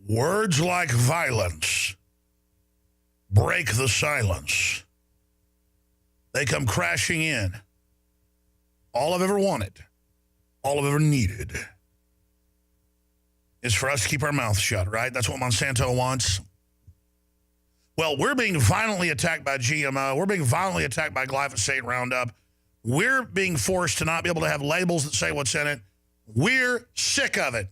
Words like violence break the silence. They come crashing in. All I've ever wanted, all I've ever needed is for us to keep our mouths shut, right? That's what Monsanto wants. Well, we're being violently attacked by GMO. We're being violently attacked by glyphosate Roundup. We're being forced to not be able to have labels that say what's in it. We're sick of it.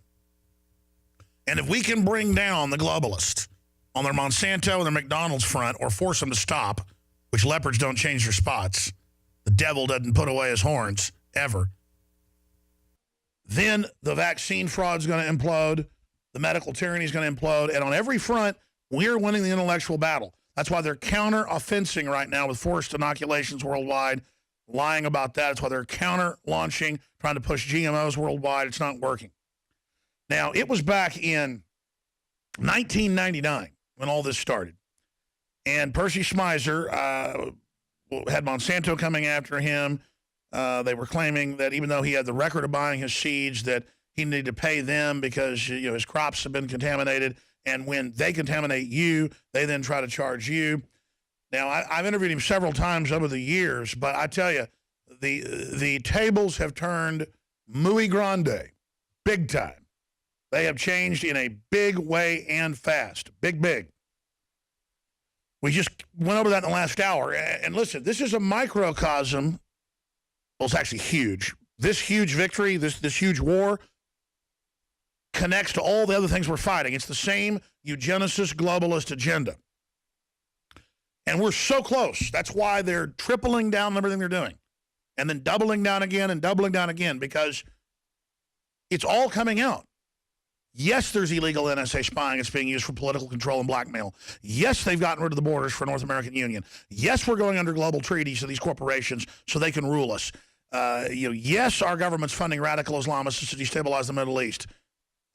And if we can bring down the globalists on their Monsanto and their McDonald's front or force them to stop, which leopards don't change their spots, the devil doesn't put away his horns, ever, then the vaccine fraud is going to implode, the medical tyranny is going to implode, and on every front, we're winning the intellectual battle. That's why they're counter-offensing right now with forced inoculations worldwide, lying about that. It's why they're counter-launching, trying to push GMOs worldwide. It's not working. Now, it was back in 1999 when all this started. And Percy Schmeiser had Monsanto coming after him. They were claiming that even though he had the record of buying his seeds, that he needed to pay them because his crops have been contaminated. And when they contaminate you, they then try to charge you. Now, I've interviewed him several times over the years, but I tell you, the tables have turned muy grande, big time. They have changed in a big way and fast. Big. We just went over that in the last hour. And listen, this is a microcosm. Well, it's actually huge. This huge victory, this huge war, connects to all the other things we're fighting. It's the same eugenicist globalist agenda. And we're so close. That's why they're tripling down on everything they're doing. And then doubling down again and doubling down again, because it's all coming out. Yes, there's illegal NSA spying. It's being used for political control and blackmail. Yes, they've gotten rid of the borders for North American Union. Yes, we're going under global treaties to these corporations so they can rule us. Yes, our government's funding radical Islamists to destabilize the Middle East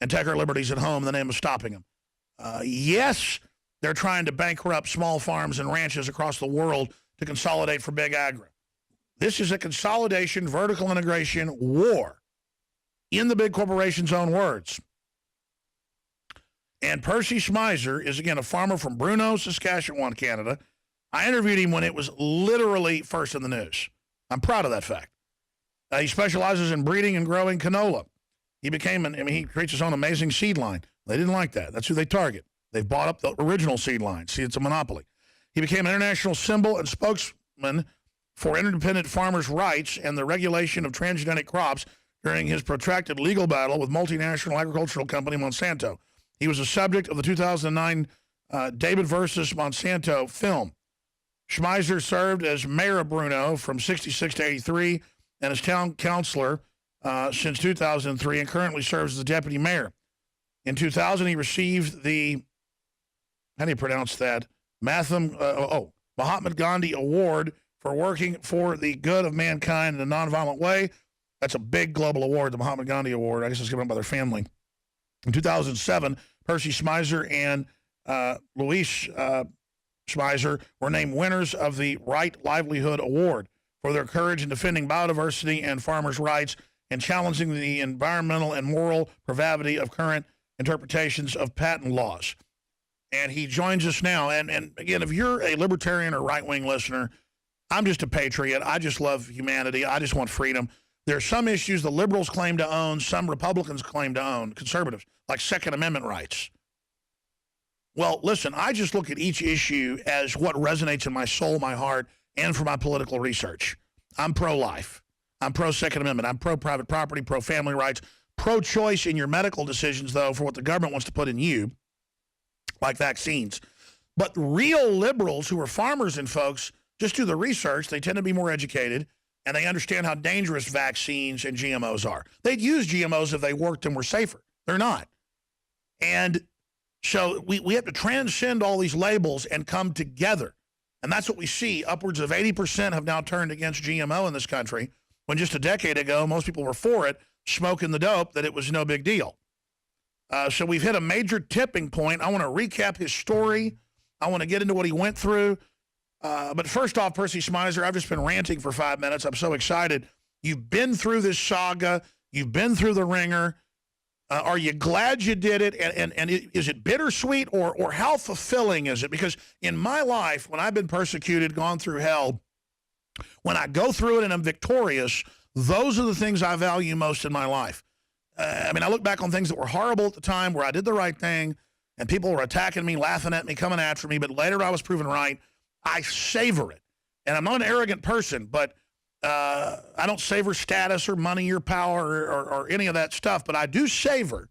and take our liberties at home in the name of stopping them. Yes, they're trying to bankrupt small farms and ranches across the world to consolidate for big agri. This is a consolidation, vertical integration war in the big corporation's own words. And Percy Schmeiser is, again, a farmer from Bruno, Saskatchewan, Canada. I interviewed him when it was literally first in the news. I'm proud of that fact. He specializes in breeding and growing canola. He creates his own amazing seed line. They didn't like that. That's who they target. They've bought up the original seed line. See, it's a monopoly. He became an international symbol and spokesman for independent farmers' rights and the regulation of transgenic crops during his protracted legal battle with multinational agricultural company Monsanto. He was the subject of the 2009 David versus Monsanto film. Schmeiser served as mayor of Bruno from 66 to 83 and as town councilor since 2003 and currently serves as the deputy mayor. In 2000, he received the, how do you pronounce that? Mahatma Gandhi Award for working for the good of mankind in a nonviolent way. That's a big global award, the Mahatma Gandhi Award. I guess it's given by their family. In 2007, Percy Schmeiser and Luis Schmeiser were named winners of the Right Livelihood Award for their courage in defending biodiversity and farmers' rights and challenging the environmental and moral pravity of current interpretations of patent laws. And he joins us now. And again, if you're a libertarian or right-wing listener, I'm just a patriot. I just love humanity. I just want freedom. There are some issues the liberals claim to own, some Republicans claim to own, conservatives, like Second Amendment rights. Well, listen, I just look at each issue as what resonates in my soul, my heart, and for my political research. I'm pro-life. I'm pro-Second Amendment. I'm pro-private property, pro-family rights, pro-choice in your medical decisions, though, for what the government wants to put in you, like vaccines. But real liberals who are farmers and folks just do the research. They tend to be more educated, and they understand how dangerous vaccines and GMOs are. They'd use GMOs if they worked and were safer. They're not. And so we have to transcend all these labels and come together. And that's what we see. Upwards of 80% have now turned against GMO in this country, when just a decade ago, most people were for it, smoking the dope, that it was no big deal. So we've hit a major tipping point. I want to recap his story. I want to get into what he went through. But first off, Percy Schmeiser, I've just been ranting for 5 minutes. I'm so excited. You've been through this saga. You've been through the ringer. Are you glad you did it? And is it bittersweet or how fulfilling is it? Because in my life, when I've been persecuted, gone through hell, when I go through it and I'm victorious, those are the things I value most in my life. I mean, I look back on things that were horrible at the time where I did the right thing and people were attacking me, laughing at me, coming after me, but later I was proven right. I savor it. And I'm not an arrogant person, but I don't savor status or money or power or any of that stuff, but I do savor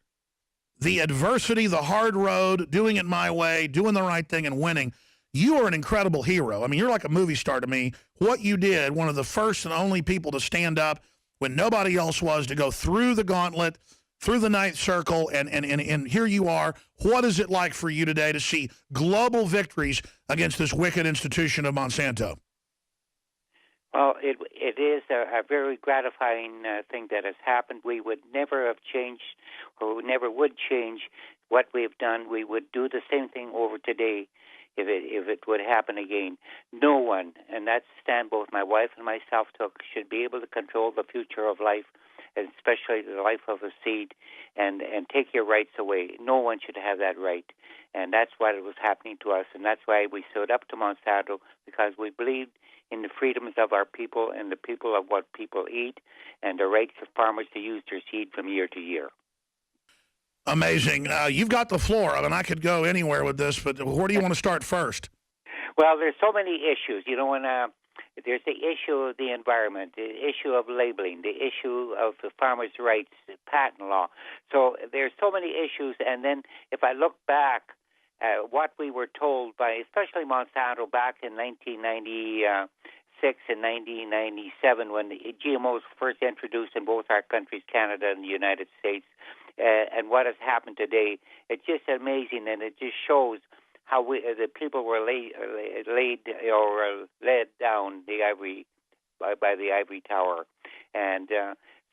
the adversity, the hard road, doing it my way, doing the right thing and winning. You are an incredible hero. I mean, you're like a movie star to me. What you did, one of the first and only people to stand up when nobody else was, to go through the gauntlet, through the ninth circle, and here you are. What is it like for you today to see global victories against this wicked institution of Monsanto? Well, it is a very gratifying thing that has happened. We would never have changed, or we never would change what we've done. We would do the same thing over today if it would happen again. No one, and that stand both my wife and myself took, should be able to control the future of life, especially the life of a seed, and take your rights away. No one should have that right. And that's what was happening to us, and that's why we stood up to Monsanto, because we believed in the freedoms of our people and the people of what people eat and the rights of farmers to use their seed from year to year. Amazing. You've got the floor. I mean, I could go anywhere with this, but where do you want to start first? Well, there's so many issues. You know, when there's the issue of the environment, the issue of labeling, the issue of the farmers' rights, the patent law. So there's so many issues. And then if I look back at what we were told by especially Monsanto back in 1996 and 1997 when the GMOs first introduced in both our countries, Canada and the United States, and what has happened today, it's just amazing, and it just shows how the people were led down the ivory by the ivory tower, and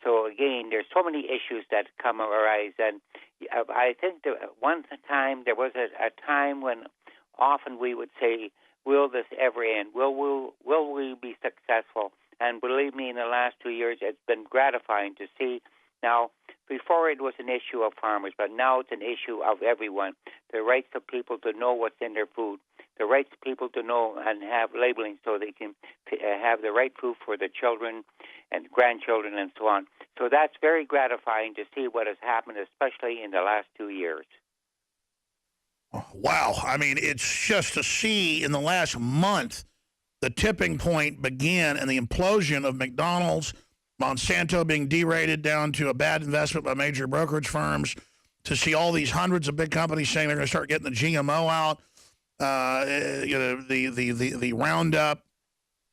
so again, there's so many issues that arise, and I think that one time there was a time when often we would say, "Will this ever end? Will we be successful?" And believe me, in the last 2 years, it's been gratifying to see. Now, before it was an issue of farmers, but now it's an issue of everyone. The rights of people to know what's in their food, the rights of people to know and have labeling so they can have the right food for their children and grandchildren and so on. So that's very gratifying to see what has happened, especially in the last 2 years. Wow. I mean, it's just to see in the last month the tipping point begin and the implosion of McDonald's, Monsanto being derated down to a bad investment by major brokerage firms, to see all these hundreds of big companies saying they're going to start getting the GMO out, the Roundup,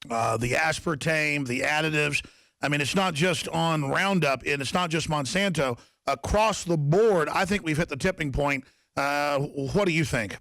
the aspartame, the additives. I mean, it's not just on Roundup, and it's not just Monsanto. Across the board, I think we've hit the tipping point. What do you think?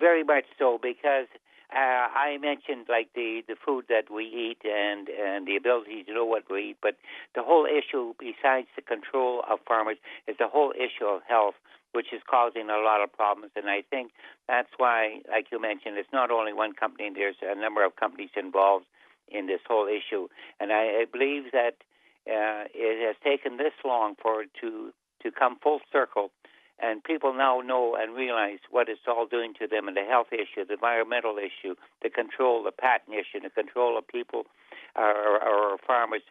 Very much so, because I mentioned like the food that we eat and the ability to know what we eat, but the whole issue, besides the control of farmers, is the whole issue of health, which is causing a lot of problems. And I think that's why, like you mentioned, it's not only one company. There's a number of companies involved in this whole issue. And I believe that it has taken this long for it to come full circle. And people now know and realize what it's all doing to them, and the health issue, the environmental issue, the control, the patent issue, the control of people or farmers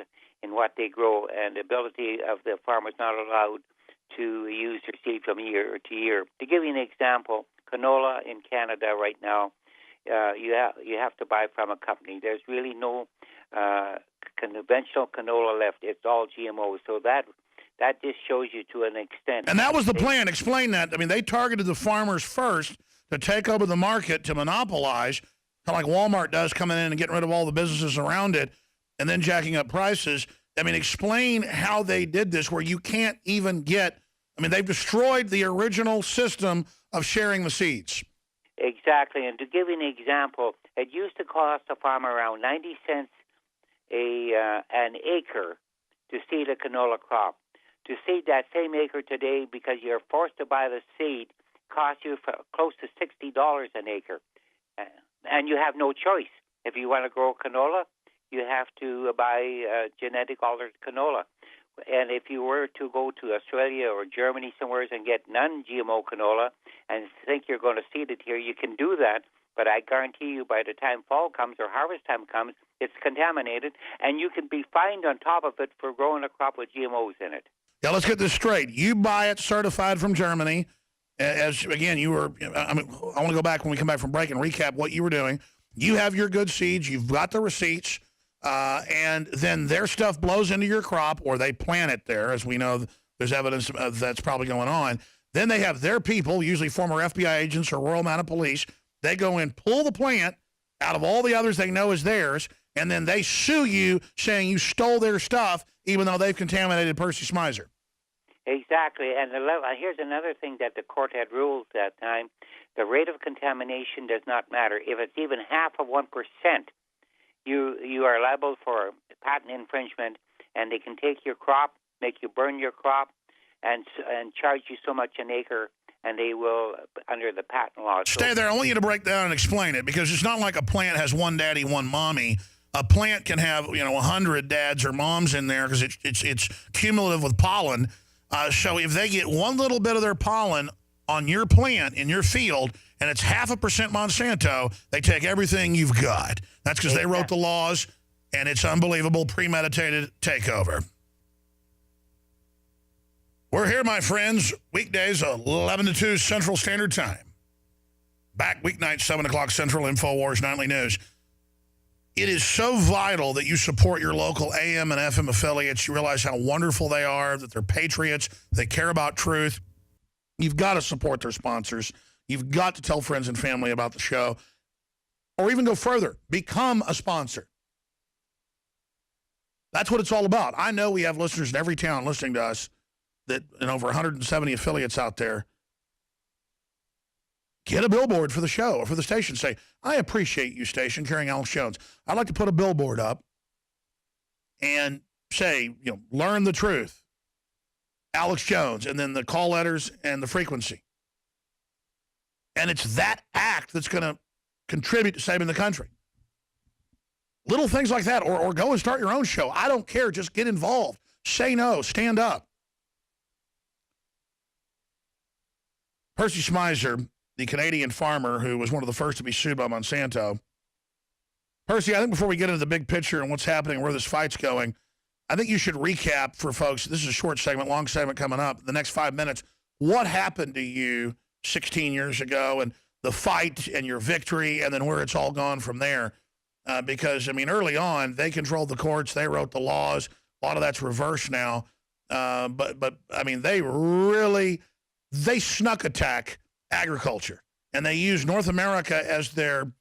in what they grow, and the ability of the farmers not allowed to use their seed from year to year. To give you an example, canola in Canada right now, you have to buy from a company. There's really no conventional canola left. It's all GMO. So that just shows you to an extent. And that was the plan. Explain that. I mean, they targeted the farmers first to take over the market, to monopolize, kind of like Walmart does, coming in and getting rid of all the businesses around it and then jacking up prices. I mean, explain how they did this where you can't even get, I mean, they've destroyed the original system of sharing the seeds. Exactly. And to give you an example, it used to cost a farmer around 90 cents an acre to seed a canola crop. To seed that same acre today, because you're forced to buy the seed, costs you close to $60 an acre. And you have no choice. If you want to grow canola, you have to buy genetic altered canola. And if you were to go to Australia or Germany somewhere and get non-GMO canola and think you're going to seed it here, you can do that. But I guarantee you by the time fall comes or harvest time comes, it's contaminated, and you can be fined on top of it for growing a crop with GMOs in it. Yeah, let's get this straight. You buy it certified from Germany. As again, you were. I want to go back when we come back from break and recap what you were doing. You have your good seeds. You've got the receipts, and then their stuff blows into your crop, or they plant it there, as we know. There's evidence of that's probably going on. Then they have their people, usually former FBI agents or Royal Mounted Police. They go in, pull the plant out of all the others they know is theirs, and then they sue you, saying you stole their stuff, even though they've contaminated Percy Smizer. Exactly, and here's another thing that the court had ruled that time. The rate of contamination does not matter. If it's even half of 1%, you are liable for patent infringement, and they can take your crop, make you burn your crop, and charge you so much an acre, and they will, under the patent law. Stay there. I want you to break down and explain it, because it's not like a plant has one daddy, one mommy. A plant can have 100 dads or moms in there because it's cumulative with pollen. So if they get one little bit of their pollen on your plant in your field and it's 0.5% Monsanto, they take everything you've got. That's because they wrote the laws, and it's unbelievable, premeditated takeover. We're here, my friends, weekdays 11 to 2 Central Standard Time. Back weeknights, 7 o'clock Central, InfoWars Nightly News. It is so vital that you support your local AM and FM affiliates. You realize how wonderful they are, that they're patriots, they care about truth. You've got to support their sponsors. You've got to tell friends and family about the show. Or even go further, become a sponsor. That's what it's all about. I know we have listeners in every town listening to us, that in over 170 affiliates out there. Get a billboard for the show or for the station. Say, I appreciate you, station, carrying Alex Jones. I'd like to put a billboard up and say, learn the truth. Alex Jones, and then the call letters and the frequency. And it's that act that's going to contribute to saving the country. Little things like that, or go and start your own show. I don't care. Just get involved. Say no. Stand up. Percy Smizer, the Canadian farmer who was one of the first to be sued by Monsanto. Percy, I think before we get into the big picture and what's happening and where this fight's going, I think you should recap for folks. This is a short segment, long segment coming up. The next 5 minutes, what happened to you 16 years ago and the fight and your victory, and then where it's all gone from there. Because, early on, they controlled the courts. They wrote the laws. A lot of that's reversed now. But they snuck attack agriculture, and they used North America as their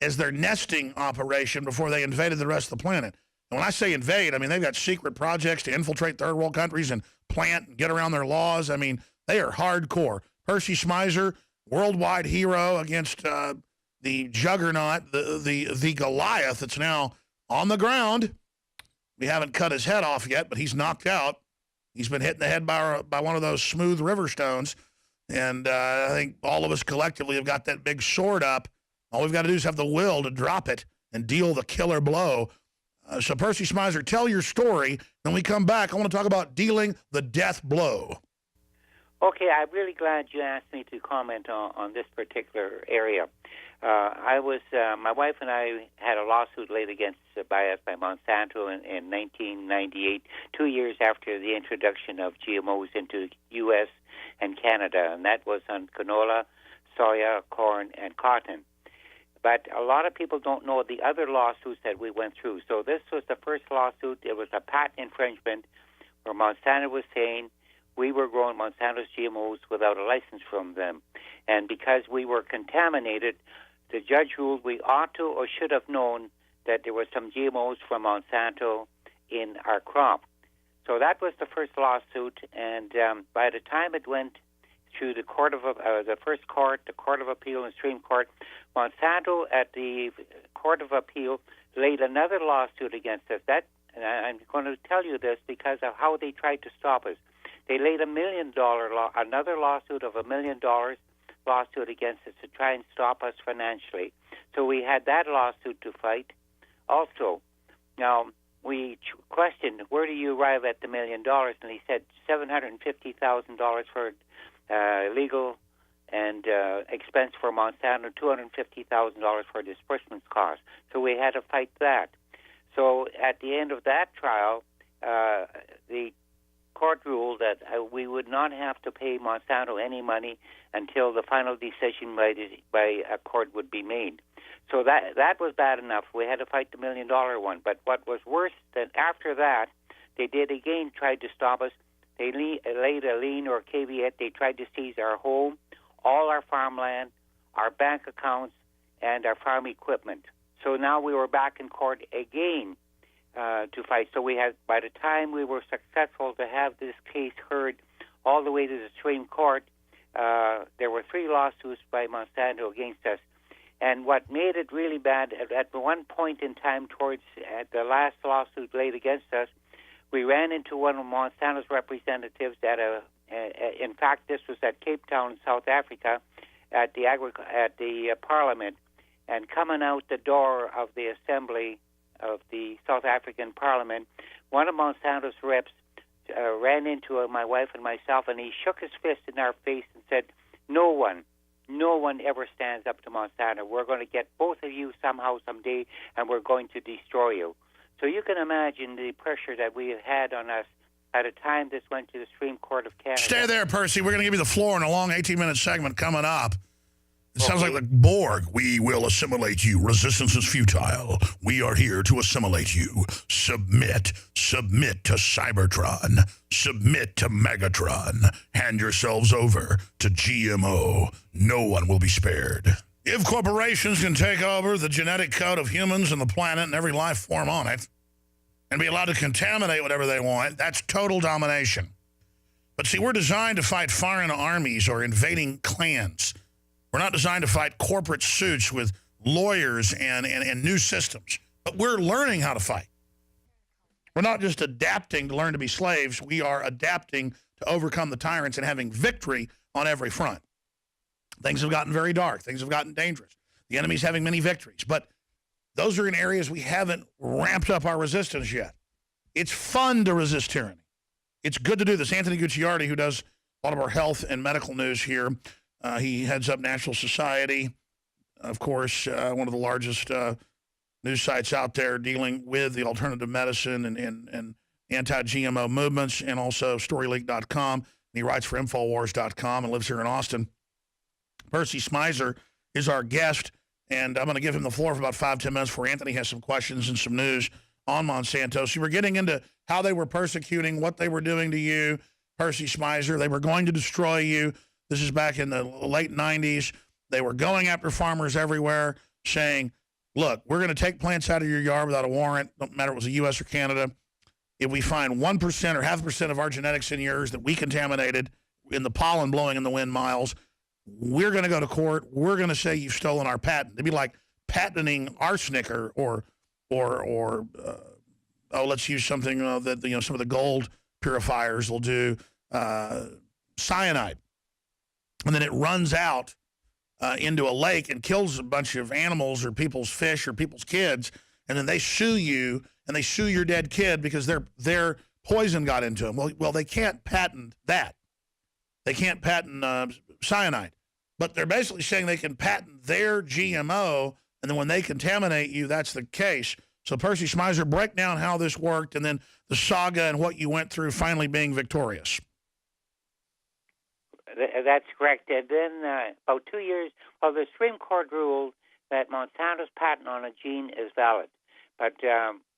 nesting operation before they invaded the rest of the planet. And when I say invade, they've got secret projects to infiltrate third world countries and plant and get around their laws. They are hardcore. Percy Smizer, worldwide hero against the juggernaut, the Goliath that's now on the ground. We haven't cut his head off yet, but he's knocked out. He's been hit in the head by one of those smooth river stones. And I think all of us collectively have got that big sword up. All we've got to do is have the will to drop it and deal the killer blow. So Percy Smizer, tell your story. Then we come back. I want to talk about dealing the death blow. Okay, I'm really glad you asked me to comment on this particular area. My wife and I had a lawsuit laid against by Monsanto in 1998, 2 years after the introduction of GMOs into the U.S. and Canada, and that was on canola, soya, corn, and cotton. But a lot of people don't know the other lawsuits that we went through. So this was the first lawsuit. It was a patent infringement where Monsanto was saying we were growing Monsanto's GMOs without a license from them. And because we were contaminated, the judge ruled we ought to or should have known that there were some GMOs from Monsanto in our crop. So that was the first lawsuit, and by the time it went through the first court, the Court of Appeal, and Supreme Court, Monsanto at the Court of Appeal laid another lawsuit against us. And I'm going to tell you this because of how they tried to stop us. They laid another lawsuit of $1 million lawsuit against us to try and stop us financially. So we had that lawsuit to fight also. Now, we questioned, where do you arrive at the $1 million? And he said $750,000 for legal and expense for Monsanto, $250,000 for disbursements costs. So we had to fight that. So at the end of that trial, the court ruled that we would not have to pay Monsanto any money until the final decision by a court would be made. So that was bad enough. We had to fight the $1 million one. But what was worse than after that, they did again try to stop us. They laid a lien or caveat. They tried to seize our home, all our farmland, our bank accounts, and our farm equipment. So now we were back in court again to fight. So we had, by the time we were successful to have this case heard all the way to the Supreme Court, there were 3 lawsuits by Monsanto against us. And what made it really bad, at one point in time at the last lawsuit laid against us, we ran into one of Monsanto's representatives in fact, this was at Cape Town, South Africa, at the Parliament. And coming out the door of the Assembly of the South African Parliament, one of Monsanto's reps ran into my wife and myself, and he shook his fist in our face and said, no one ever stands up to Monsanto. We're going to get both of you somehow, someday, and we're going to destroy you. So you can imagine the pressure that we had on us at a time this went to the Supreme Court of Canada. Stay there, Percy. We're going to give you the floor in a long 18-minute segment coming up. It sounds like the Borg. We will assimilate you. Resistance is futile. We are here to assimilate you. Submit. Submit to Cybertron. Submit to Megatron. Hand yourselves over to GMO. No one will be spared. If corporations can take over the genetic code of humans and the planet and every life form on it and be allowed to contaminate whatever they want, that's total domination. But see, we're designed to fight foreign armies or invading clans. We're not designed to fight corporate suits with lawyers and new systems. But we're learning how to fight. We're not just adapting to learn to be slaves. We are adapting to overcome the tyrants and having victory on every front. Things have gotten very dark. Things have gotten dangerous. The enemy's having many victories. But those are in areas we haven't ramped up our resistance yet. It's fun to resist tyranny. It's good to do this. Anthony Gucciardi, who does a lot of our health and medical news here, he heads up National Society, of course, one of the largest news sites out there dealing with the alternative medicine and anti-GMO movements, and also StoryLeak.com. And he writes for Infowars.com and lives here in Austin. Percy Smizer is our guest, and I'm going to give him the floor for about 5-10 minutes before Anthony has some questions and some news on Monsanto. So we're getting into how they were persecuting, what they were doing to you, Percy Smizer. They were going to destroy you. This is back in the late 90s. They were going after farmers everywhere, saying, look, we're going to take plants out of your yard without a warrant, no matter if it was the U.S. or Canada. If we find 1% or 0.5% of our genetics in yours that we contaminated in the pollen blowing in the wind miles, we're going to go to court. We're going to say you've stolen our patent. It'd be like patenting arsenic or let's use something that some of the gold purifiers will do, cyanide. And then it runs out into a lake and kills a bunch of animals or people's fish or people's kids, and then they sue you and they sue your dead kid because their poison got into them. Well, they can't patent that. They can't patent cyanide, but they're basically saying they can patent their GMO, and then when they contaminate you, that's the case. So Percy Smizer, break down how this worked and then the saga and what you went through finally being victorious. That's correct. And then about 2 years, the Supreme Court ruled that Monsanto's patent on a gene is valid. But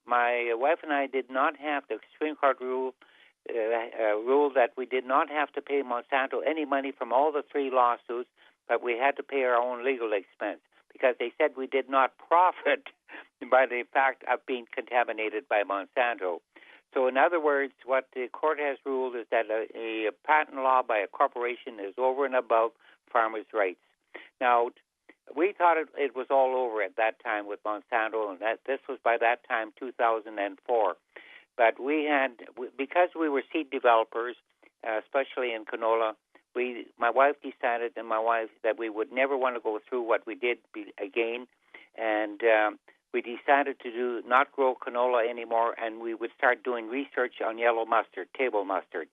my wife and I did not have, the Supreme Court ruled that we did not have to pay Monsanto any money from all the 3 lawsuits, but we had to pay our own legal expense because they said we did not profit by the fact of being contaminated by Monsanto. So in other words, what the court has ruled is that a patent law by a corporation is over and above farmers' rights. Now, we thought it was all over at that time with Monsanto, and that this was by that time 2004. But because we were seed developers, especially in canola, my wife decided that we would never want to go through what we did again. And we decided to not grow canola anymore, and we would start doing research on yellow mustard, table mustard.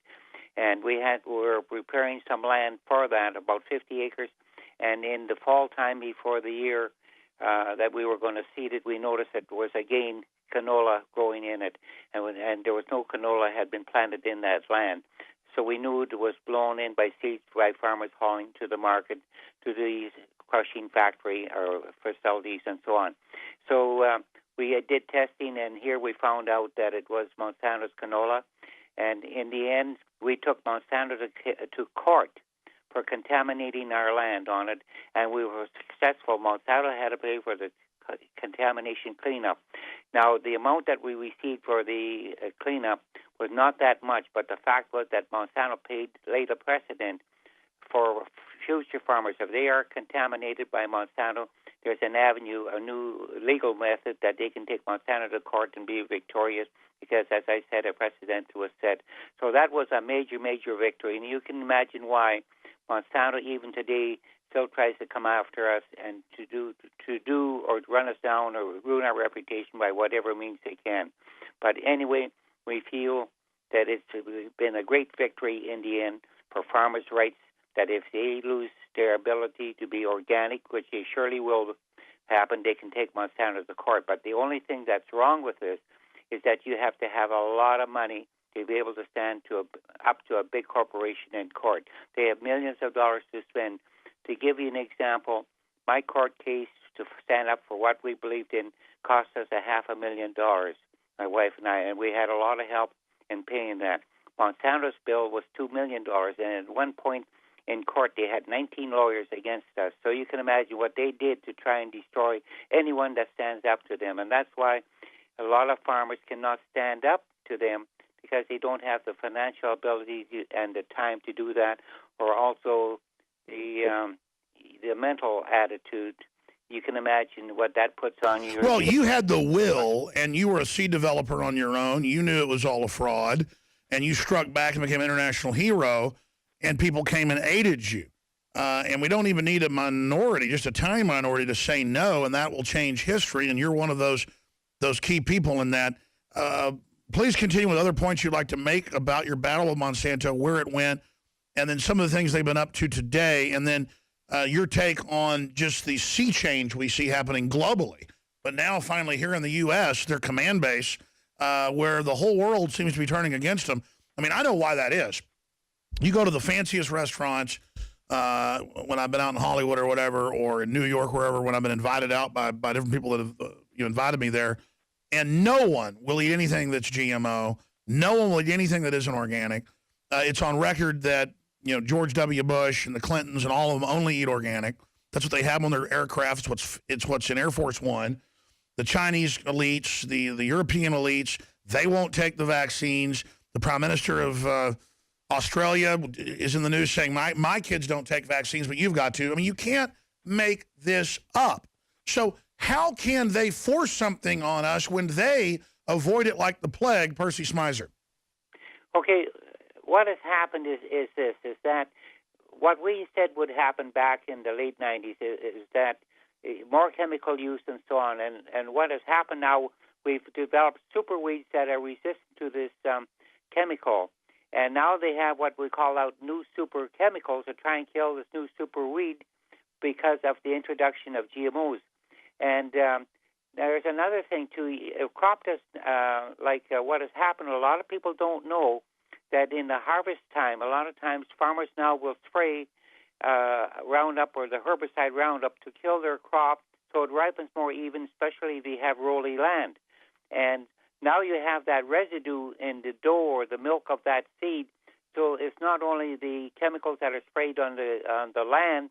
And we were preparing some land for that, about 50 acres. And in the fall time before the year that we were going to seed it, we noticed that there was again canola growing in it, and there was no canola had been planted in that land. So we knew it was blown in by seeds by farmers hauling to the market, to the crushing factory or facilities and so on. So we did testing, and here we found out that it was Monsanto's canola. And in the end, we took Monsanto to court for contaminating our land on it, and we were successful. Monsanto had to pay for the contamination cleanup. Now, the amount that we received for the cleanup was not that much, but the fact was that Monsanto laid a precedent for future farmers. If they are contaminated by Monsanto, there's an avenue, a new legal method that they can take Monsanto to court and be victorious because, as I said, a precedent was set. So that was a major, major victory, and you can imagine why Monsanto, even today, still tries to come after us and to do or run us down or ruin our reputation by whatever means they can. But anyway, we feel that it's been a great victory in the end for farmers' rights, that if they lose their ability to be organic, which they surely will happen, they can take Monsanto to court. But the only thing that's wrong with this is that you have to have a lot of money to be able to stand up to a big corporation in court. They have millions of dollars to spend. To give you an example, my court case to stand up for what we believed in cost us $500,000, my wife and I, and we had a lot of help in paying that. Monsanto's bill was $2 million, and at one point in court they had 19 lawyers against us. So you can imagine what they did to try and destroy anyone that stands up to them, and that's why a lot of farmers cannot stand up to them because they don't have the financial ability and the time to do that, or also the mental attitude. You can imagine what that puts on you. Well, you had the will, and you were a seed developer on your own. You knew it was all a fraud, and you struck back and became an international hero, and people came and aided you. And we don't even need a minority, just a tiny minority, to say no, and that will change history, and you're one of those key people in that. Please continue with other points you'd like to make about your battle with Monsanto, where it went, and then some of the things they've been up to today, and then your take on just the sea change we see happening globally. But now, finally, here in the U.S., their command base, where the whole world seems to be turning against them. I mean, I know why that is. You go to the fanciest restaurants when I've been out in Hollywood or whatever, or in New York, wherever, when I've been invited out by different people that have invited me there, and no one will eat anything that's GMO. No one will eat anything that isn't organic. It's on record that George W. Bush and the Clintons and all of them only eat organic. That's what they have on their aircraft. It's what's in Air Force One. The Chinese elites, the European elites, they won't take the vaccines. The Prime Minister of Australia is in the news saying, my kids don't take vaccines, but you've got to. I mean, you can't make this up. So how can they force something on us when they avoid it like the plague, Percy Smizer? Okay, what has happened is that what we said would happen back in the late 90s is that more chemical use and so on. And what has happened now, we've developed super weeds that are resistant to this chemical. And now they have what we call out new super chemicals to try and kill this new super weed because of the introduction of GMOs. And there's another thing, too. Crop dust, what has happened, a lot of people don't know that in the harvest time, a lot of times farmers now will spray Roundup or the herbicide Roundup to kill their crop so it ripens more even, especially if you have rolly land. And now you have that residue in the dough or the milk of that seed. So it's not only the chemicals that are sprayed on the land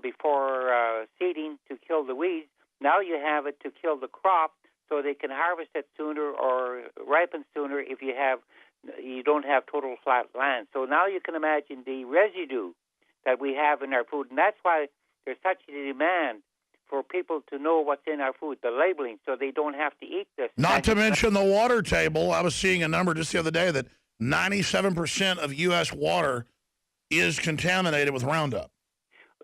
before seeding to kill the weeds. Now you have it to kill the crop so they can harvest it sooner or ripen sooner if you don't have total flat land. So now you can imagine the residue that we have in our food, and that's why there's such a demand for people to know what's in our food, the labeling, so they don't have to eat this. Not to mention the water table. I was seeing a number just the other day that 97% of U.S. water is contaminated with Roundup.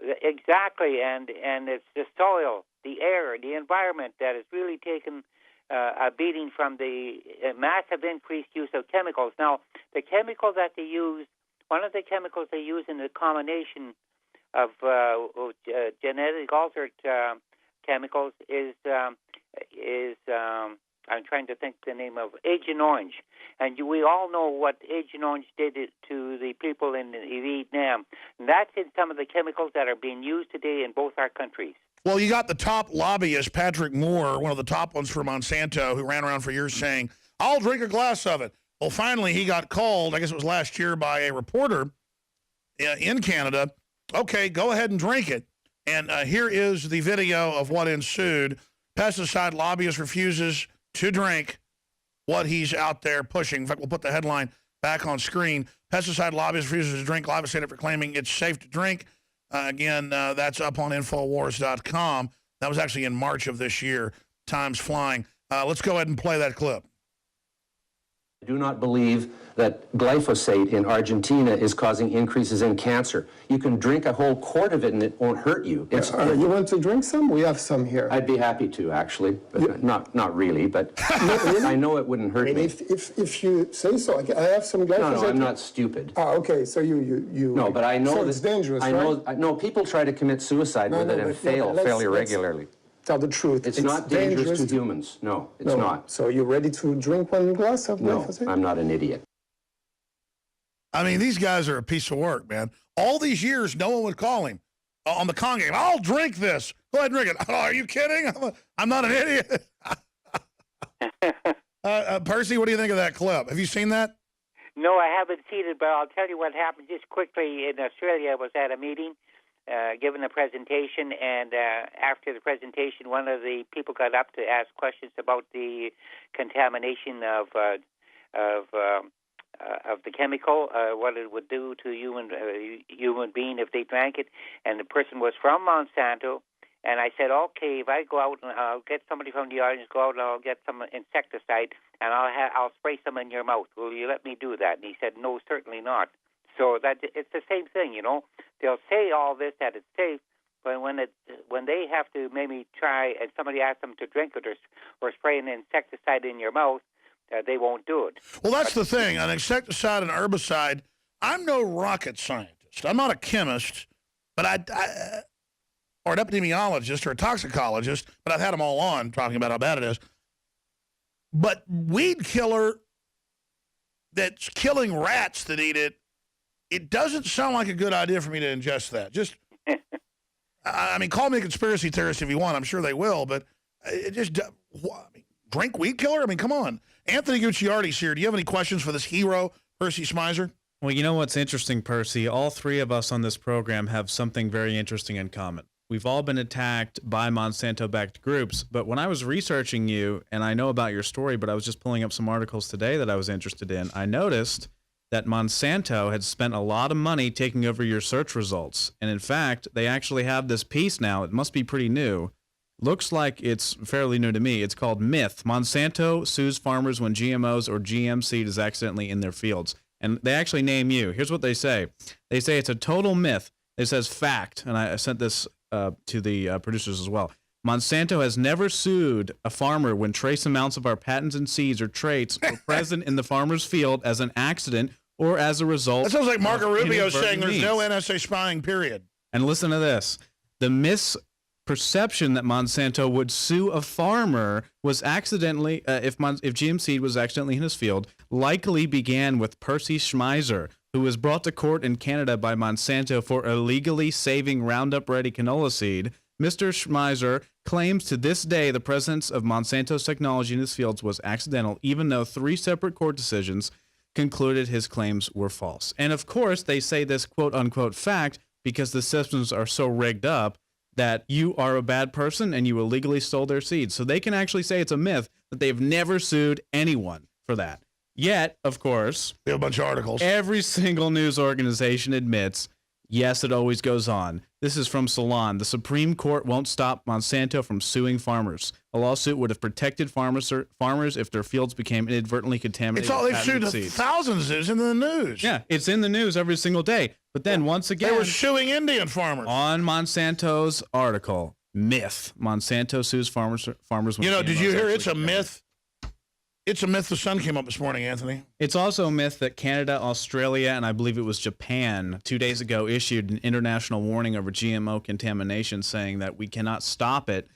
Exactly, and it's the soil, the air, the environment that has really taken a beating from the massive increased use of chemicals. Now, the chemical that they use, one of the chemicals they use in the combination of genetic altered chemicals is I'm trying to think the name of Agent Orange. And we all know what Agent Orange did to the people in Vietnam. And that's in some of the chemicals that are being used today in both our countries. Well, you got the top lobbyist, Patrick Moore, one of the top ones for Monsanto, who ran around for years saying, I'll drink a glass of it. Well, finally, he got called, I guess it was last year, by a reporter in Canada. Okay, go ahead and drink it. And here is the video of what ensued. Pesticide lobbyist refuses to drink what he's out there pushing. In fact, we'll put the headline back on screen. Pesticide lobbyist refuses to drink glyphosate after claiming it's safe to drink. Again, that's up on Infowars.com. That was actually in March of this year. Time's flying. Let's go ahead and play that clip. I do not believe that glyphosate in Argentina is causing increases in cancer. You can drink a whole quart of it and it won't hurt you. You want to drink some? We have some here. I'd be happy to, actually, but not really, but I know it wouldn't hurt me. If you say so, I have some glyphosate. No, I'm not stupid. Okay, so you. No, but I know so that it's dangerous, right? No, people try to commit suicide with it and fail irregularly. Tell the truth. It's not dangerous to humans. No, it's not. So you're ready to drink one glass of glyphosate? No, I'm not an idiot. I mean, these guys are a piece of work, man. All these years, no one would call him on the con game. I'll drink this. Go ahead and drink it. Oh, are you kidding? I'm not an idiot. Percy, what do you think of that clip? Have you seen that? No, I haven't seen it, but I'll tell you what happened just quickly. In Australia, I was at a meeting, giving a presentation, and after the presentation, one of the people got up to ask questions about the contamination of the chemical, what it would do to human being if they drank it, and the person was from Monsanto. And I said, okay, if I go out and I'll get somebody from the audience, go out and I'll get some insecticide, and I'll spray some in your mouth. Will you let me do that? And he said, no, certainly not. So that it's the same thing, you know. They'll say all this that it's safe, but when they have to maybe try and somebody asks them to drink it or spray an insecticide in your mouth, they won't do it. Well, that's the thing. An insecticide and herbicide, I'm no rocket scientist. I'm not a chemist, but or an epidemiologist or a toxicologist, but I've had them all on talking about how bad it is. But weed killer that's killing rats that eat it, it doesn't sound like a good idea for me to ingest that. Just, I mean, call me a conspiracy theorist if you want. I'm sure they will, but it just, drink weed killer? I mean, come on. Anthony Gucciardi's here. Do you have any questions for this hero, Percy Schmeiser? Well, you know what's interesting, Percy? All three of us on this program have something very interesting in common. We've all been attacked by Monsanto-backed groups, but when I was researching you, and I know about your story, but I was just pulling up some articles today that I was interested in, I noticed that Monsanto had spent a lot of money taking over your search results. And in fact, they actually have this piece now. It must be pretty new. Looks like it's fairly new to me. It's called Myth. Monsanto sues farmers when GMOs or GM seed is accidentally in their fields. And they actually name you. Here's what they say. They say it's a total myth. It says fact, and I sent this to the producers as well. Monsanto has never sued a farmer when trace amounts of our patents and seeds or traits were present in the farmer's field as an accident or as a result. That sounds like Marco Rubio saying there's needs. no NSA spying, period. And listen to this. The misperception that Monsanto would sue a farmer was accidentally, if GM seed was accidentally in his field, likely began with Percy Schmeiser, who was brought to court in Canada by Monsanto for illegally saving Roundup-ready canola seed. Mr. Schmeiser claims to this day the presence of Monsanto's technology in his fields was accidental, even though 3 separate court decisions concluded his claims were false. And of course, they say this quote-unquote fact because the systems are so rigged up that you are a bad person and you illegally stole their seeds. So they can actually say it's a myth that they've never sued anyone for that. Yet, of course, we have a bunch of articles. Every single news organization admits Yes, it always goes on. This is from Salon. The Supreme Court won't stop Monsanto from suing farmers. A lawsuit would have protected farmers if their fields became inadvertently contaminated. It's all they've with sued patented seeds. thousands. It's in the news. Yeah, it's in the news every single day. But then once again, They were suing Indian farmers. on Monsanto's article, myth. Monsanto sues farmers. When You know, did GMOs you hear actually it's a contaminate. myth? It's a myth. The sun came up this morning, Anthony. It's also a myth that Canada, Australia, and I believe it was Japan 2 days ago issued an international warning over GMO contamination, saying that we cannot stop it.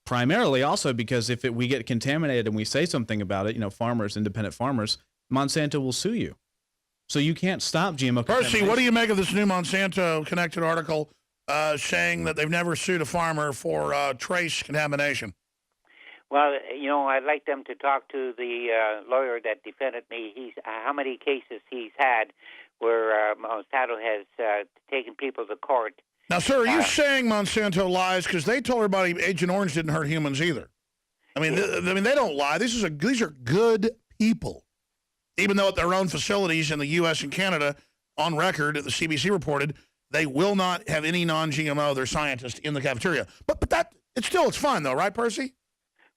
Primarily also because if we get contaminated and we say something about it, farmers, independent farmers, Monsanto will sue you. So you can't stop GMO Percy, contamination. what do you make of this new Monsanto connected article saying that they've never sued a farmer for trace contamination? Well, I'd like them to talk to the lawyer that defended me. How many cases he's had where Monsanto has taken people to court. Now, sir, are you saying Monsanto lies? Because they told everybody Agent Orange didn't hurt humans either. I mean, they don't lie. These are good people. Even though at their own facilities in the U.S. and Canada, on record, the CBC reported, they will not have any non-GMO, their scientists, in the cafeteria. But it's fine, though, right, Percy?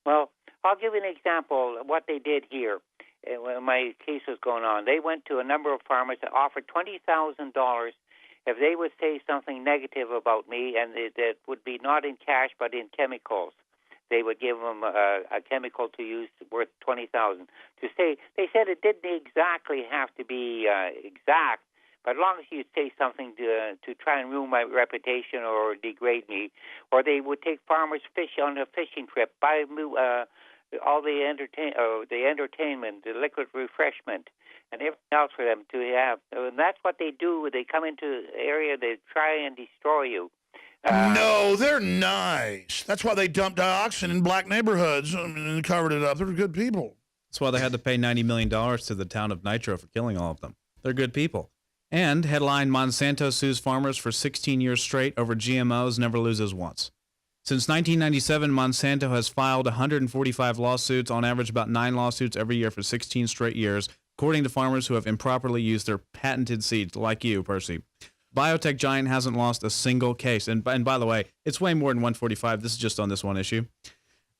Well, I'll give you an example of what they did here when my case was going on. They went to a number of farmers that offered $20,000 if they would say something negative about me, and that would be not in cash but in chemicals. They would give them a chemical to use worth $20,000. To say, they said it didn't exactly have to be exact, but as long as you say something to try and ruin my reputation or degrade me, or they would take farmers fish on a fishing trip, buy all the entertainment, the liquid refreshment, and everything else for them to have. And that's what they do. They come into the area, they try and destroy you. No, they're nice. That's why they dumped dioxin in black neighborhoods and covered it up. They're good people. That's why they had to pay $90 million to the town of Nitro for killing all of them. They're good people. And headline, Monsanto sues farmers for 16 years straight over GMOs, never loses once. Since 1997, Monsanto has filed 145 lawsuits, on average about 9 lawsuits every year for 16 straight years, according to farmers who have improperly used their patented seeds, like you, Percy. Biotech giant hasn't lost a single case. And by the way, it's way more than 145. This is just on this one issue.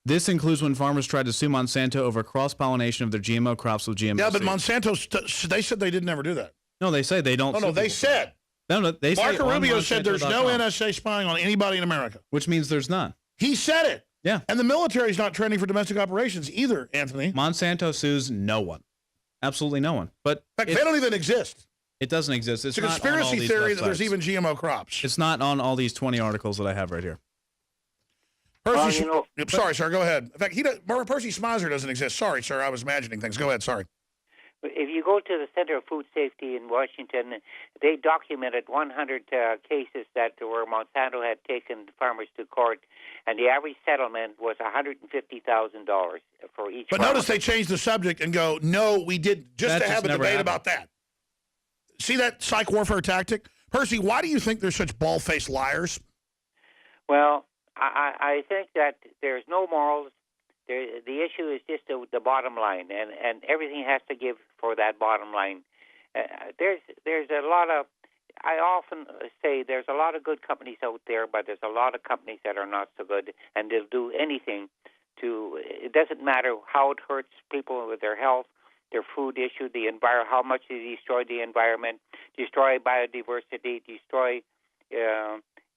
This includes when farmers tried to sue Monsanto over cross-pollination of their GMO crops with GMO Yeah, but seeds. Monsanto, they said they didn't ever do that. No, they say they don't. No, they said. No, they say Marco on Rubio said there's no Monsanto.com, NSA spying on anybody in America. which means there's none. He said it. Yeah. And the military's not training for domestic operations either, Anthony. Monsanto sues no one. Absolutely no one. But In fact, they don't even exist. it doesn't exist. It's a not on all conspiracy these theory that websites. there's even GMO crops. It's not on all these 20 articles that I have right here. Percy, Well, sorry, sir, go ahead. In fact, Percy Smizer doesn't exist. Sorry, sir, I was imagining things. Go ahead, sorry. If you go to the Center of Food Safety in Washington, they documented 100 cases where Monsanto had taken farmers to court, and the average settlement was $150,000 for each But farmer. notice they changed the subject and go, no, we did, just That to just have a never debate happened. about that. See that psych warfare tactic? Percy, why do you think they're such bald-faced liars? Well, I think that there's no morals. The issue is just the bottom line, and everything has to give for that bottom line. There's a lot of, I often say there's a lot of good companies out there, but there's a lot of companies that are not so good, and they'll do anything it doesn't matter how it hurts people with their health, their food issue, the environment, how much they destroy the environment, destroy biodiversity, destroy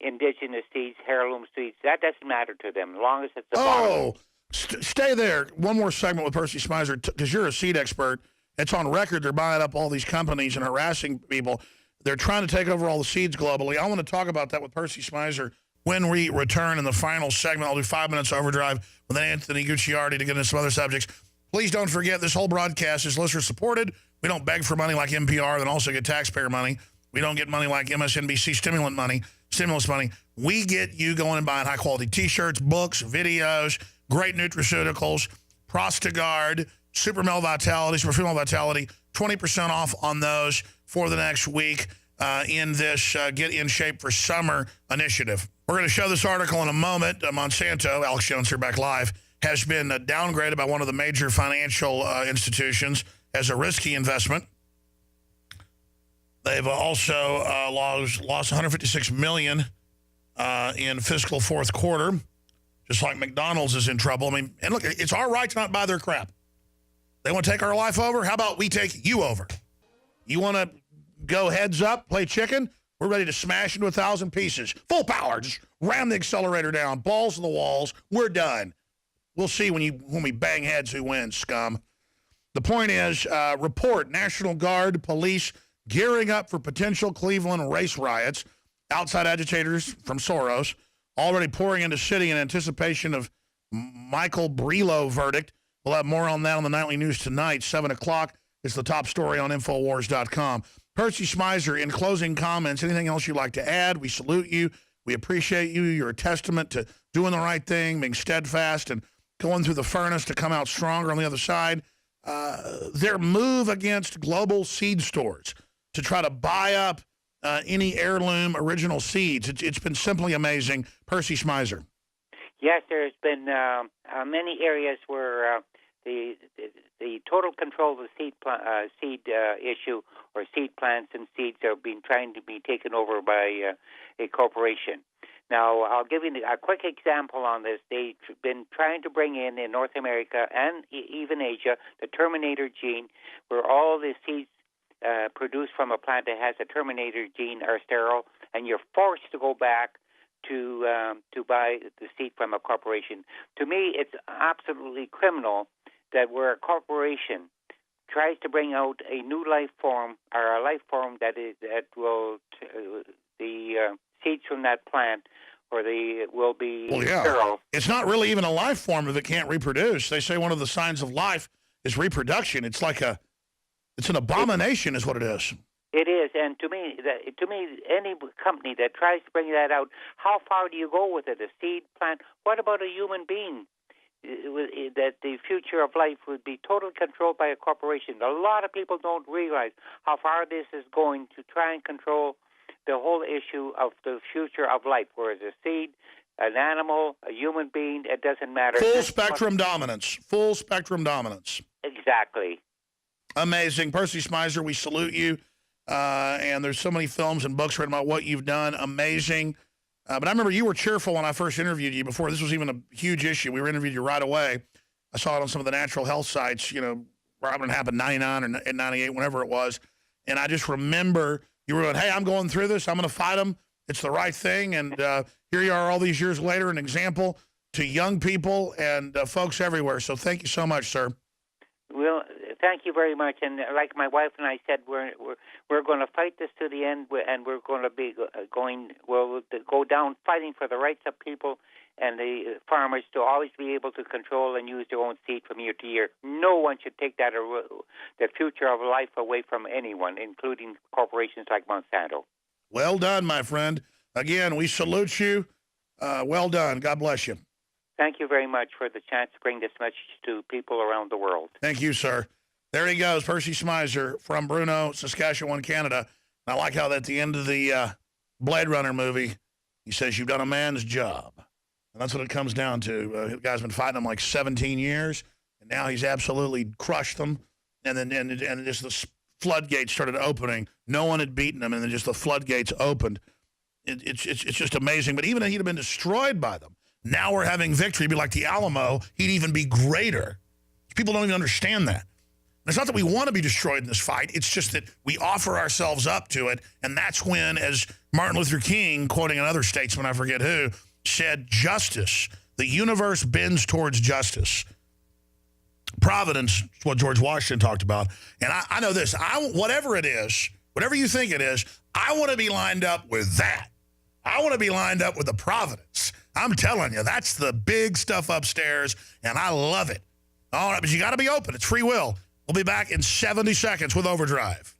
indigenous seeds, heirloom seeds. That doesn't matter to them as long as it's the bottom line. Oh, stay there. One more segment with Percy Smizer, because you're a seed expert. It's on record. They're buying up all these companies and harassing people. They're trying to take over all the seeds globally. I want to talk about that with Percy Smizer when we return in the final segment. I'll do 5 minutes overdrive with Anthony Gucciardi to get into some other subjects. Please don't forget, this whole broadcast is listener-supported. We don't beg for money like NPR, then also get taxpayer money. We don't get money like MSNBC stimulus money. We get you going and buying high-quality T-shirts, books, videos, great nutraceuticals, Prostagard, Super Male Vitality, Super Female Vitality, 20% off on those for the next week in this Get in Shape for Summer initiative. We're going to show this article in a moment. Monsanto, Alex Jones here back live, has been downgraded by one of the major financial institutions as a risky investment. They've also lost $156 million in fiscal fourth quarter, just like McDonald's is in trouble. I mean, and look, it's our right to not buy their crap. They want to take our life over? How about we take you over? You want to go heads up, play chicken? We're ready to smash into 1,000 pieces. Full power. Just ram the accelerator down. Balls to the walls. We're done. We'll see when we bang heads who wins, scum. The point is, report National Guard, police gearing up for potential Cleveland race riots. Outside agitators from Soros already pouring into city in anticipation of Michael Brelo verdict. We'll have more on that on the Nightly News tonight, 7 o'clock. It's the top story on Infowars.com. Percy Schmeiser, in closing comments, anything else you'd like to add? We salute you. We appreciate you. You're a testament to doing the right thing, being steadfast, and going through the furnace to come out stronger on the other side. Their move against global seed stores to try to buy up any heirloom original seeds. It's been simply amazing. Percy Schmeiser. Yes, there's been many areas where the total control of the seed issue or seed plants and seeds are trying to be taken over by a corporation. Now, I'll give you a quick example on this. They've been trying to bring in North America and even Asia the Terminator gene, where all the seeds produced from a plant that has a Terminator gene are sterile, and you're forced to go back to buy the seed from a corporation. To me, it's absolutely criminal that where a corporation tries to bring out a new life form or a life form that will the seeds from that plant will be sterile. It's not really even a life form if it can't reproduce. They say one of the signs of life is reproduction. It's like it's an abomination, is what it is. It is, and to me, any company that tries to bring that out, how far do you go with it? A seed plant? What about a human being? That the future of life would be totally controlled by a corporation. A lot of people don't realize how far this is going to try and control the whole issue of the future of life. Whereas a seed, an animal, a human being, it doesn't matter. Full spectrum dominance. Full spectrum dominance. Exactly. Amazing. Percy Schmeiser, we salute you. And there's so many films and books written about what you've done. Amazing. But I remember you were cheerful when I first interviewed you before this was even a huge issue. We interviewed you right away. I saw it on some of the natural health sites, where it happened 99 or 98, whenever it was. And I just remember you were going, hey, I'm going through this. I'm going to fight them. It's the right thing. And here you are all these years later, an example to young people and folks everywhere. So thank you so much, sir. Well, thank you very much. And like my wife and I said, we're going to fight this to the end, and we're going to be we'll go down fighting for the rights of people and the farmers to always be able to control and use their own seed from year to year. No one should take the future of life away from anyone, including corporations like Monsanto. Well done, my friend. Again, we salute you. Well done. God bless you. Thank you very much for the chance to bring this message to people around the world. Thank you, sir. There he goes, Percy Schmeiser from Bruno, Saskatchewan, Canada. And I like how at the end of the Blade Runner movie, he says, you've done a man's job. And that's what it comes down to. The guy's been fighting them like 17 years, and now he's absolutely crushed them. And then just the floodgates started opening. No one had beaten him, and then just the floodgates opened. It's just amazing. But even if he'd have been destroyed by them, now we're having victory. It'd be like the Alamo. He'd even be greater. People don't even understand that. And it's not that we want to be destroyed in this fight. It's just that we offer ourselves up to it. And that's when, as Martin Luther King, quoting another statesman, I forget who, said, justice. The universe bends towards justice. Providence is what George Washington talked about. And I know this. Whatever it is, whatever you think it is, I want to be lined up with that. I want to be lined up with the providence. I'm telling you, that's the big stuff upstairs, and I love it. All right, but you got to be open. It's free will. We'll be back in 70 seconds with Overdrive.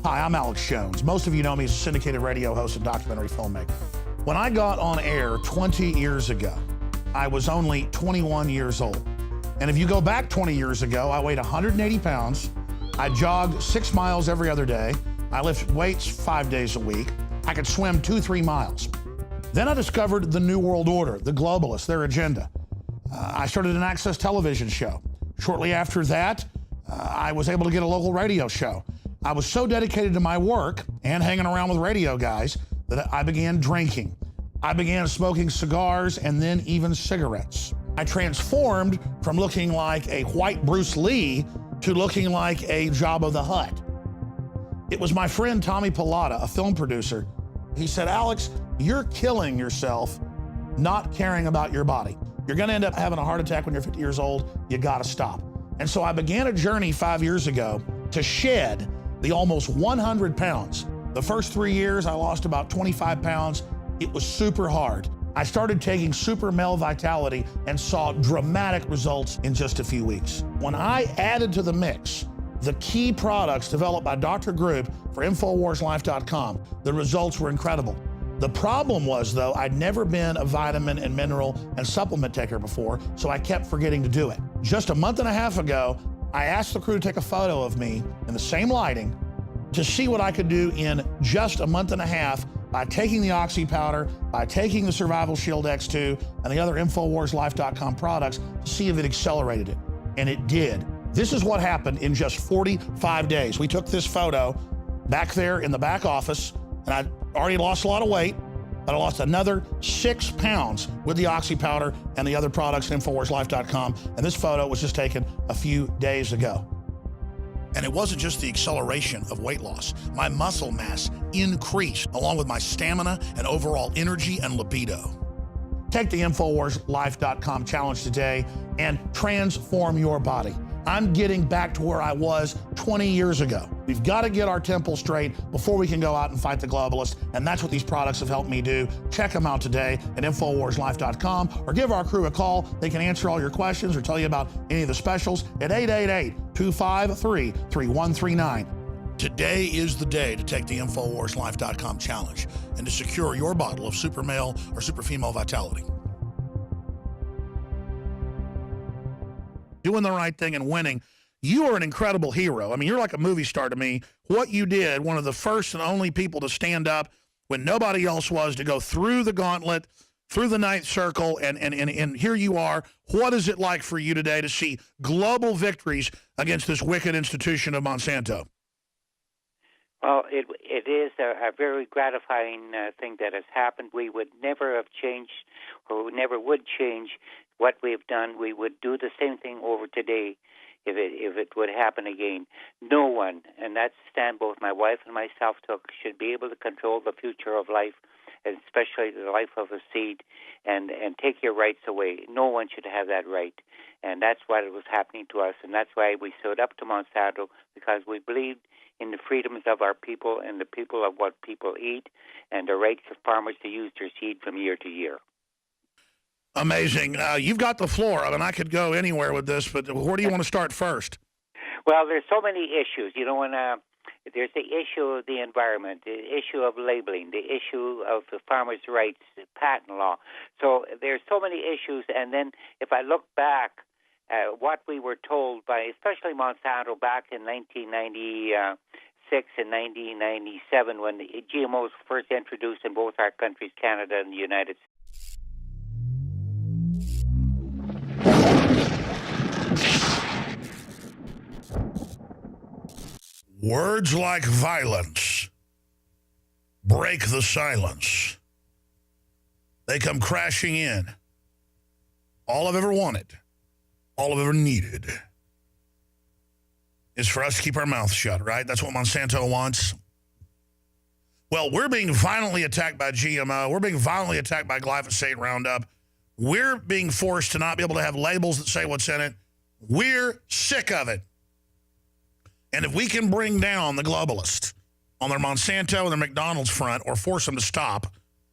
Hi, I'm Alex Jones. Most of you know me as a syndicated radio host and documentary filmmaker. When I got on air 20 years ago, I was only 21 years old. And if you go back 20 years ago, I weighed 180 pounds. I jogged 6 miles every other day. I lift weights 5 days a week. I could swim 2-3 miles. Then I discovered the New World Order, the globalists, their agenda. I started an access television show. Shortly after that, I was able to get a local radio show. I was so dedicated to my work and hanging around with radio guys that I began drinking. I began smoking cigars and then even cigarettes. I transformed from looking like a white Bruce Lee to looking like a Jabba the Hutt. It was my friend Tommy Pilata, a film producer. He said, Alex, you're killing yourself not caring about your body. You're gonna end up having a heart attack when you're 50 years old. You gotta stop. And so I began a journey 5 years ago to shed the almost 100 pounds. The first 3 years, I lost about 25 pounds. It was super hard. I started taking Super Male Vitality and saw dramatic results in just a few weeks. When I added to the mix the key products developed by Dr. Group for InfoWarsLife.com, the results were incredible. The problem was, though, I'd never been a vitamin and mineral and supplement taker before, so I kept forgetting to do it. Just a month and a half ago, I asked the crew to take a photo of me in the same lighting to see what I could do in just a month and a half by taking the Oxy powder, by taking the Survival Shield X2 and the other InfoWarsLife.com products to see if it accelerated it. And it did. This is what happened in just 45 days. We took this photo back there in the back office, and I already lost a lot of weight, but I lost another 6 pounds with the Oxy powder and the other products at InfoWarsLife.com. And this photo was just taken a few days ago. And it wasn't just the acceleration of weight loss. My muscle mass increased, along with my stamina and overall energy and libido. Take the InfoWarsLife.com challenge today and transform your body. I'm getting back to where I was 20 years ago. We've got to get our temple straight before we can go out and fight the globalists, and that's what these products have helped me do. Check them out today at InfoWarsLife.com or give our crew a call. They can answer all your questions or tell you about any of the specials at 888-253-3139. Today is the day to take the InfoWarsLife.com challenge and to secure your bottle of Super Male or Super Female Vitality. Doing the right thing and winning. You are an incredible hero. I mean, you're like a movie star to me. What you did, one of the first and only people to stand up when nobody else was, to go through the gauntlet, through the ninth circle, and here you are. What is it like for you today to see global victories against this wicked institution of Monsanto? Well, it is a very gratifying thing that has happened. We would never have changed, or never would change what we've done. We would do the same thing over today if it would happen again. No one, and that stand both my wife and myself took, should be able to control the future of life, and especially the life of a seed, and take your rights away. No one should have that right. And that's what was happening to us, and that's why we stood up to Monsanto, because we believed in the freedoms of our people and the people of what people eat, and the rights of farmers to use their seed from year to year. Amazing. You've got the floor. I mean, I could go anywhere with this, but where do you want to start first? Well, there's so many issues. You know, when there's the issue of the environment, the issue of labeling, the issue of the farmers' rights, the patent law. So there's so many issues. And then if I look back at what we were told by, especially Monsanto, back in 1996 and 1997, when the GMOs were first introduced in both our countries, Canada and the United States. Words like violence break the silence. They come crashing in. All I've ever wanted, all I've ever needed, is for us to keep our mouths shut, right? That's what Monsanto wants. Well, we're being violently attacked by GMO. We're being violently attacked by glyphosate Roundup. We're being forced to not be able to have labels that say what's in it. We're sick of it. And if we can bring down the globalists on their Monsanto and their McDonald's front, or force them to stop,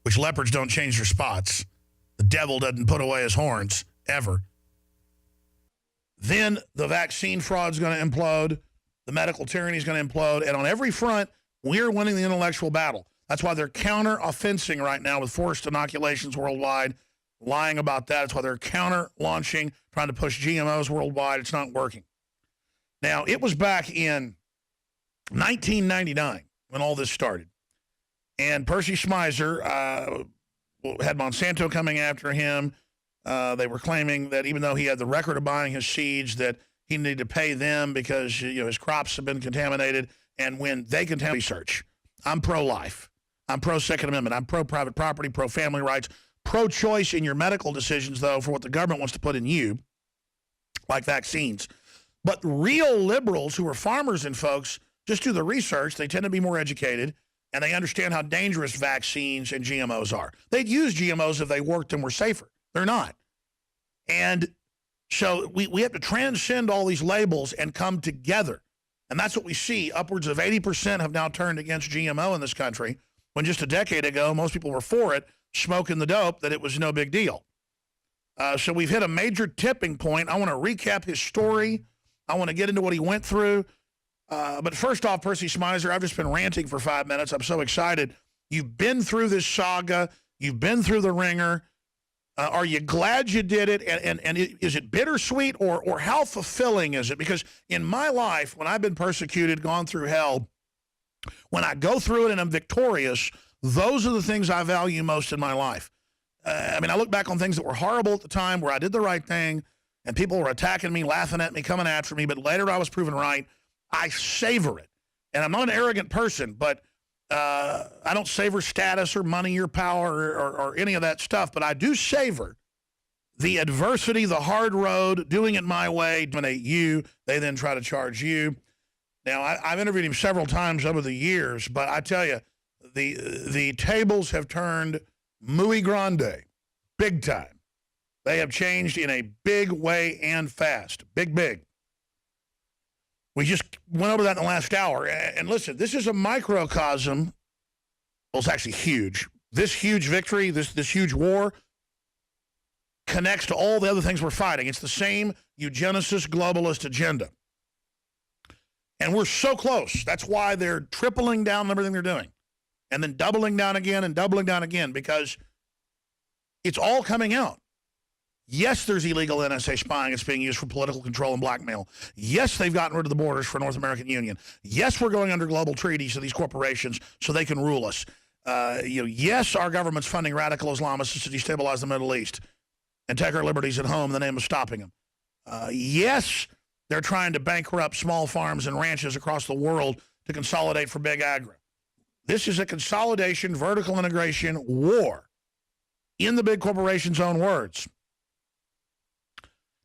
which leopards don't change their spots, the devil doesn't put away his horns, ever, then the vaccine fraud is going to implode, the medical tyranny is going to implode, and on every front, we're winning the intellectual battle. That's why they're counter-offensing right now with forced inoculations worldwide, lying about that. That's why they're counter-launching, trying to push GMOs worldwide. It's not working. Now, it was back in 1999 when all this started. And Percy Schmeiser had Monsanto coming after him. They were claiming that even though he had the record of buying his seeds, that he needed to pay them because his crops have been contaminated. And when they contaminate research, I'm pro-life. I'm pro-Second Amendment. I'm pro-private property, pro-family rights, pro-choice in your medical decisions, though, for what the government wants to put in you, like vaccines. But real liberals who are farmers and folks just do the research. They tend to be more educated, and they understand how dangerous vaccines and GMOs are. They'd use GMOs if they worked and were safer. They're not. And so we have to transcend all these labels and come together. And that's what we see. Upwards of 80% have now turned against GMO in this country, when just a decade ago, most people were for it, smoking the dope, that it was no big deal. So we've hit a major tipping point. I want to recap his story. I want to get into what he went through. But first off, Percy Schmeiser, I've just been ranting for 5 minutes. I'm so excited. You've been through this saga. You've been through the ringer. Are you glad you did it? And is it bittersweet, or how fulfilling is it? Because in my life, when I've been persecuted, gone through hell, when I go through it and I'm victorious, those are the things I value most in my life. I look back on things that were horrible at the time, where I did the right thing and people were attacking me, laughing at me, coming after me, but later I was proven right. I savor it. And I'm not an arrogant person, but I don't savor status or money or power or any of that stuff, but I do savor the adversity, the hard road, doing it my way, dominate you. They then try to charge you. Now, I've interviewed him several times over the years, but I tell you, the tables have turned muy grande, big time. They have changed in a big way and fast. Big. We just went over that in the last hour. And listen, this is a microcosm. Well, it's actually huge. This huge victory, this huge war, connects to all the other things we're fighting. It's the same eugenicist globalist agenda. And we're so close. That's why they're tripling down on everything they're doing. And then doubling down again and doubling down again, because it's all coming out. Yes, there's illegal NSA spying. It's being used for political control and blackmail. Yes, they've gotten rid of the borders for North American Union. Yes, we're going under global treaties to these corporations so they can rule us. Yes, our government's funding radical Islamists to destabilize the Middle East and take our liberties at home in the name of stopping them. Yes, they're trying to bankrupt small farms and ranches across the world to consolidate for big agri. This is a consolidation, vertical integration war, in the big corporation's own words.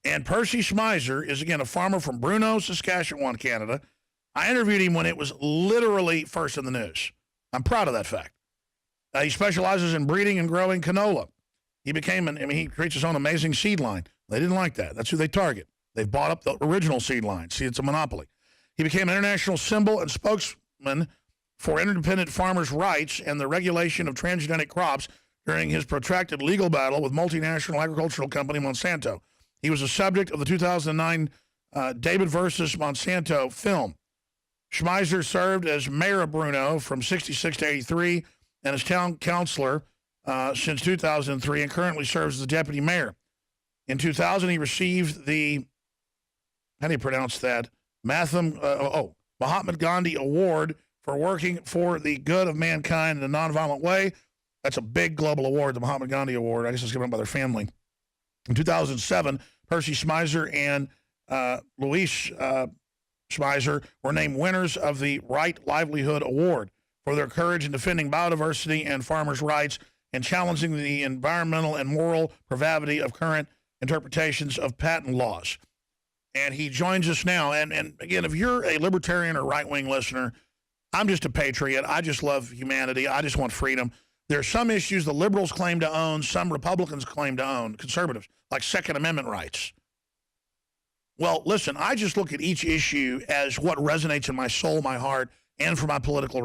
And Percy Schmeiser is, again, a farmer from Bruno, Saskatchewan, Canada. I interviewed him when it was literally first in the news. I'm proud of that fact. He specializes in breeding and growing canola. He creates his own amazing seed line. They didn't like that. That's who they target. They've bought up the original seed line. See, it's a monopoly. He became an international symbol and spokesman for independent farmers' rights and the regulation of transgenic crops during his protracted legal battle with multinational agricultural company Monsanto. He was the subject of the 2009 David versus Monsanto film. Schmeiser served as mayor of Bruno from 66 to 83 and as town councilor since 2003, and currently serves as the deputy mayor. In 2000, he received the, how do you pronounce that? Mahatma Gandhi Award for working for the good of mankind in a nonviolent way. That's a big global award, the Mahatma Gandhi Award. I guess it's given by their family. In 2007, Percy Schmeiser and Luis Schmeiser were named winners of the Right Livelihood Award for their courage in defending biodiversity and farmers' rights and challenging the environmental and moral pravity of current interpretations of patent laws. And he joins us now. And again, if you're a libertarian or right-wing listener, I'm just a patriot. I just love humanity. I just want freedom. There are some issues the liberals claim to own, some Republicans claim to own, conservatives, like Second Amendment rights. Well, listen, I just look at each issue as what resonates in my soul, my heart, and for my political